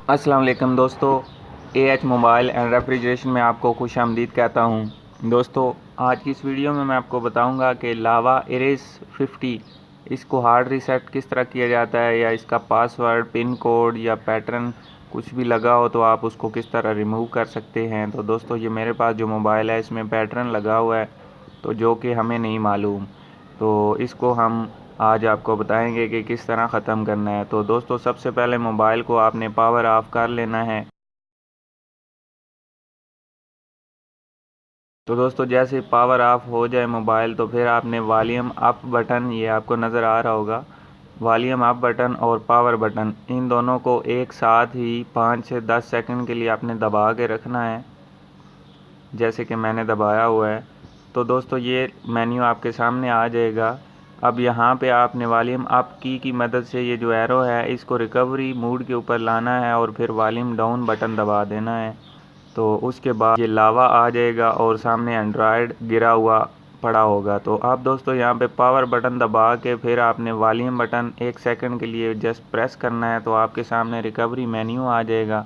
अस्सलाम वालेकुम दोस्तों, एएच मोबाइल एंड रेफ्रिजरेशन में आपको खुशामदीद कहता हूं। दोस्तों, आज की इस वीडियो में मैं आपको बताऊंगा कि लावा एरेस 50 इसको हार्ड रीसेट किस तरह किया जाता है, या इसका पासवर्ड, पिन कोड या पैटर्न कुछ भी लगा हो तो आप उसको किस तरह रिमूव कर सकते हैं। तो दोस्तों, ये मेरे पास जो मोबाइल है इसमें पैटर्न लगा हुआ है, तो जो कि हमें नहीं मालूम, तो इसको हम आज आपको बताएंगे कि किस तरह ख़त्म करना है। तो दोस्तों, सबसे पहले मोबाइल को आपने पावर ऑफ कर लेना है। तो दोस्तों, जैसे पावर ऑफ हो जाए मोबाइल, तो फिर आपने वॉल्यूम अप बटन, ये आपको नज़र आ रहा होगा, वॉल्यूम अप बटन और पावर बटन, इन दोनों को एक साथ ही 5 से 10 सेकंड के लिए आपने दबा के रखना है, जैसे कि मैंने दबाया हुआ है। तो दोस्तों, ये मेन्यू आपके सामने आ जाएगा। अब यहाँ पे आपने वॉल्यूम अप की मदद से ये जो एरो है इसको रिकवरी मोड के ऊपर लाना है और फिर वॉल्यूम डाउन बटन दबा देना है। तो उसके बाद ये लावा आ जाएगा और सामने एंड्रॉयड गिरा हुआ पड़ा होगा। तो आप दोस्तों यहाँ पे पावर बटन दबा के फिर आपने वॉल्यूम बटन 1 सेकंड के लिए जस्ट प्रेस करना है, तो आपके सामने रिकवरी मेन्यू आ जाएगा।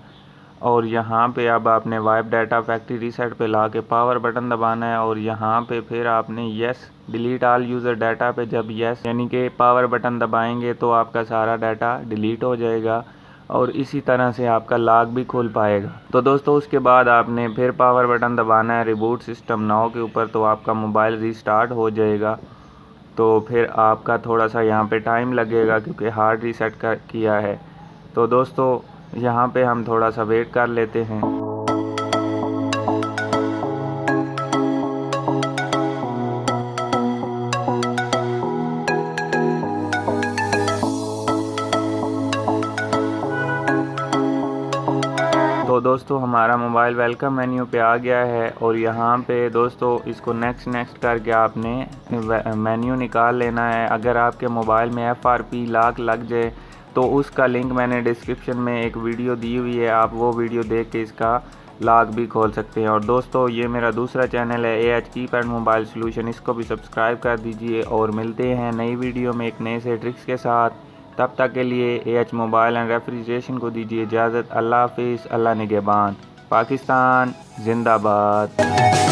और यहाँ पे अब आपने वाइप डाटा फैक्ट्री रीसेट पे ला के पावर बटन दबाना है, और यहाँ पे फिर आपने yes delete all user data पे जब यस यानी कि पावर बटन दबाएंगे तो आपका सारा डाटा डिलीट हो जाएगा और इसी तरह से आपका लॉक भी खुल पाएगा। तो दोस्तों, उसके बाद आपने फिर पावर बटन दबाना है रिबूट सिस्टम नाउ के ऊपर, तो आपका मोबाइल रीस्टार्ट हो जाएगा। तो फिर आपका थोड़ा सा यहाँ पे टाइम लगेगा क्योंकि हार्ड रीसेट किया है। तो दोस्तों, यहाँ पे हम थोड़ा सा वेट कर लेते हैं। तो दोस्तों, हमारा मोबाइल वेलकम मेन्यू पे आ गया है और यहाँ पे दोस्तों इसको नेक्स्ट करके आपने मेन्यू निकाल लेना है। अगर आपके मोबाइल में FRP लॉक लग जाए तो उसका लिंक मैंने डिस्क्रिप्शन में एक वीडियो दी हुई है, आप वो वीडियो देख के इसका लॉक भी खोल सकते हैं। और दोस्तों, ये मेरा दूसरा चैनल है एएच कीपैड मोबाइल सॉल्यूशन, इसको भी सब्सक्राइब कर दीजिए। और मिलते हैं नई वीडियो में एक नए से ट्रिक्स के साथ। तब तक के लिए एएच मोबाइल एंड रेफ्रिजरेशन को दीजिए इजाज़त। अल्लाह हाफिज़, अल्लाह निगहबान। पाकिस्तान जिंदाबाद।